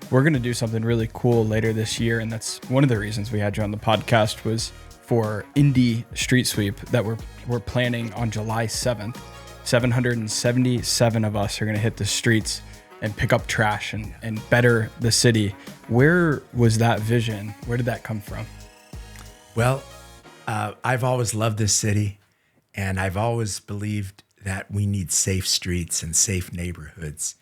we're going to do something really cool later this year. And that's one of the reasons we had you on the podcast was for Indy Street Sweep that we're planning on July 7th. 777 of us are going to hit the streets and pick up trash and better the city. Where was that vision? Where did that come from? Well, I've always loved this city, and I've always believed that we need safe streets and safe neighborhoods.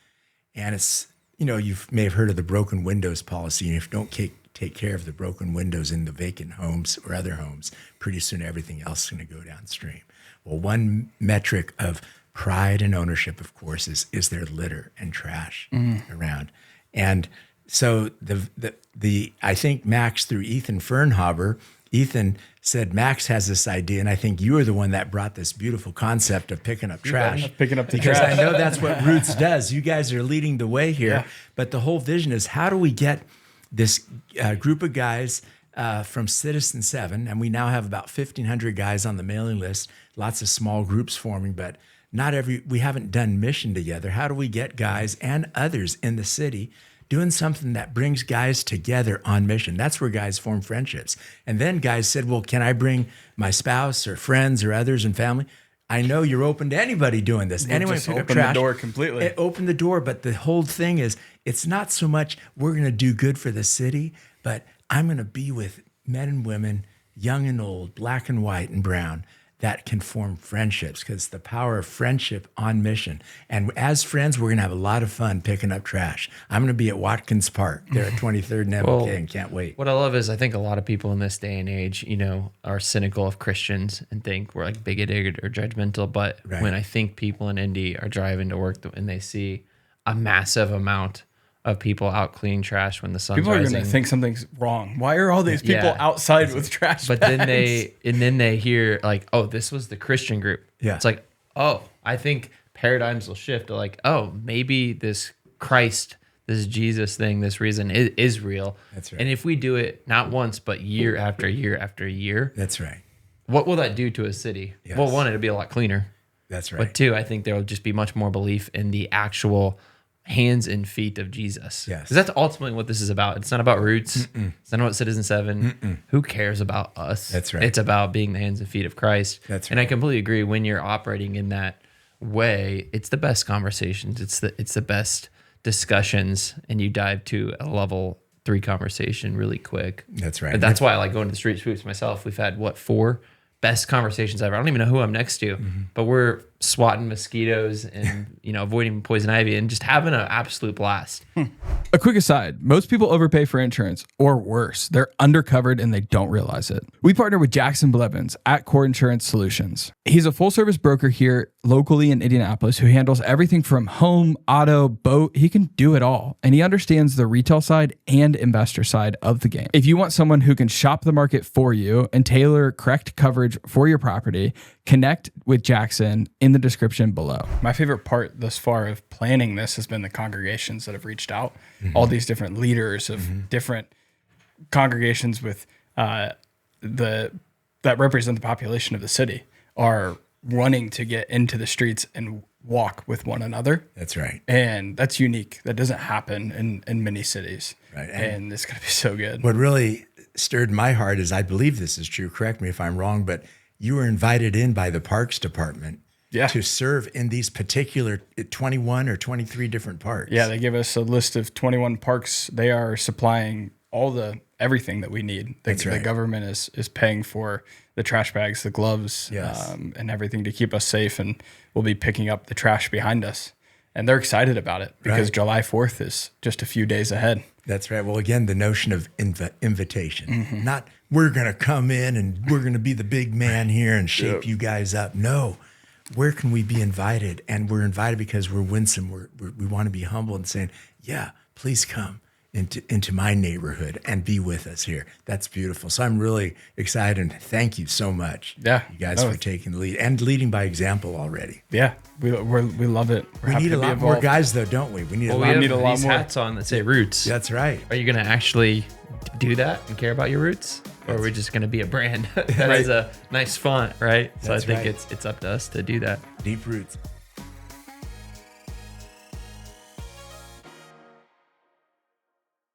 And it's, you may have heard of the broken windows policy. And if you don't take care of the broken windows in the vacant homes or other homes, pretty soon everything else is going to go downstream. Well, one metric of pride and ownership, of course, is there litter and trash around. And so I think Max, through Ethan Fernhaber, Ethan said Max has this idea, and I think you are the one that brought this beautiful concept of picking up trash. Picking up the because trash. I know that's what Roots does. You guys are leading the way here. Yeah. But the whole vision is, how do we get this group of guys from Citizen 7, and we now have about 1,500 guys on the mailing list, lots of small groups forming, but we haven't done mission together. How do we get guys and others in the city doing something that brings guys together on mission? That's where guys form friendships. And then guys said, well, can I bring my spouse or friends or others and family? I know you're open to anybody doing this. Anyone just pick up open trash. the door completely. It opened the door, but the whole thing is, it's not so much we're going to do good for the city, but I'm going to be with men and women, young and old, black and white and brown, that can form friendships, because the power of friendship on mission. And as friends, we're going to have a lot of fun picking up trash. I'm going to be at Watkins Park there at 23rd and MLK and can't wait. What I love is I think a lot of people in this day and age, are cynical of Christians and think we're like bigoted or judgmental. But when I think people in Indy are driving to work and they see a massive amount of people out cleaning trash when the sun's rising. People are going to think something's wrong. Why are all these people outside with trash But bags? then they hear like, oh, this was the Christian group. Yeah. It's like, oh, I think paradigms will shift to like, oh, maybe this Christ, this Jesus thing, this reason is real. That's right. And if we do it not once, but year after year after year. That's right. What will that do to a city? Yes. Well, one, it'll be a lot cleaner. That's right. But two, I think there will just be much more belief in the actual hands and feet of Jesus. Yes. Because that's ultimately what this is about. It's not about Roots. It's not about Citizen 7. Who cares about us? That's right. It's about being the hands and feet of Christ. That's right. And I completely agree. When you're operating in that way, it's the best conversations. It's the best discussions, and you dive to a level 3 conversation really quick. That's right. And that's why I like going to the street sweeps myself. We've had 4 best conversations ever. I don't even know who I'm next to, but we're swatting mosquitoes and avoiding poison ivy and just having an absolute blast. A quick aside, most people overpay for insurance, or worse, they're undercovered and they don't realize it. We partner with Jackson Blevins at Core Insurance Solutions. He's a full service broker here locally in Indianapolis who handles everything from home, auto, boat. He can do it all. And he understands the retail side and investor side of the game. If you want someone who can shop the market for you and tailor correct coverage for your property, connect with Jackson in the description below. My favorite part thus far of planning this has been the congregations that have reached out. All these different leaders of different congregations with that represent the population of the city are wanting to get into the streets and walk with one another. That's right. And that's unique. That doesn't happen in many cities. Right. And it's going to be so good. What really stirred my heart is, I believe this is true, correct me if I'm wrong, but you were invited in by the Parks Department to serve in these particular 21 or 23 different parks. Yeah, they give us a list of 21 parks. They are supplying everything that we need. The government is paying for the trash bags, the gloves, and everything to keep us safe. And we'll be picking up the trash behind us. And they're excited about it because July 4th is just a few days ahead. That's right. Well, again, the notion of invitation, not we're going to come in and we're going to be the big man here and shape you guys up. No, where can we be invited? And we're invited because we're winsome. We want to be humble and saying, yeah, please come into my neighborhood and be with us here. That's beautiful. So I'm really excited, and thank you so much. Yeah, you guys for taking the lead and leading by example already. Yeah, we love it. We need a lot more guys, though, don't we? We need a lot these hats on that say Roots. That's right. Are you going to actually do that and care about your roots? Or are we just going to be a brand that has a nice font, right? So I think it's up to us to do that. Deep roots.